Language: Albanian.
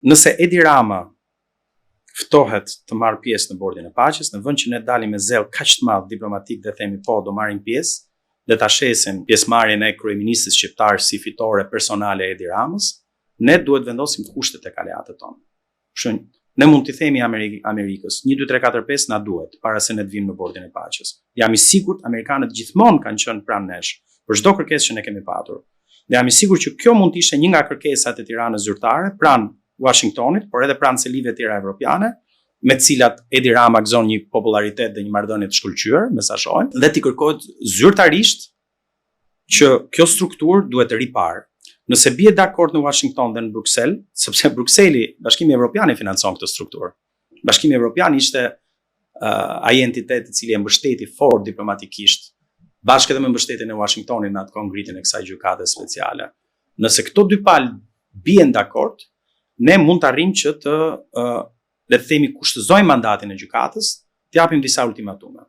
Nëse Edi Rama ftohet të marrë pjesë në bordin e paqes, në vend që ne dalim me zell kaq të madh diplomatik dhe themi po, do marrim pjesë, dhe ta shesim pjesëmarrjen e kryeministit shqiptar si fitore personale e Edi Ramës, ne duhet vendosim kushtet e aleatët tonë. Kështu ne mund t'i themi Amerikës, 1, 2, 3, 4, 5 na duhet para se ne të vimë në bordin e paqes. Jam i sigurt amerikanët gjithmonë kanë qenë pranë nesh për çdo kërkesë që ne kemi patur. Dhe jam i sigurt që kjo mund të ishte një nga kërkesat e Tiranës zyrtare pranë Washingtonit, por edhe pranë celive tjera evropiane, me të cilat Edi Rama gëzon një popularitet dhe një marrëdhënie të shkëlqyer, me sa shohim, dhe t'i kërkohet zyrtarisht që kjo strukturë duhet të riparë. Nëse bie dakord në Washington dhe në Bruksel, sepse Brukseli, Bashkimi Evropian e financon këtë strukturë. Bashkimi Evropian ishte ai entitet i cili e mbështeti fort diplomatikisht, bashkë edhe me mbështetjen e Washingtonit në atë kohë ngritjen e kësaj gjykate speciale. Nëse këto dy palë bien dakord, ne mund të arrijmë që të le të themi kushtëzojmë mandatin e gjykatës, të japim disa ultimatume.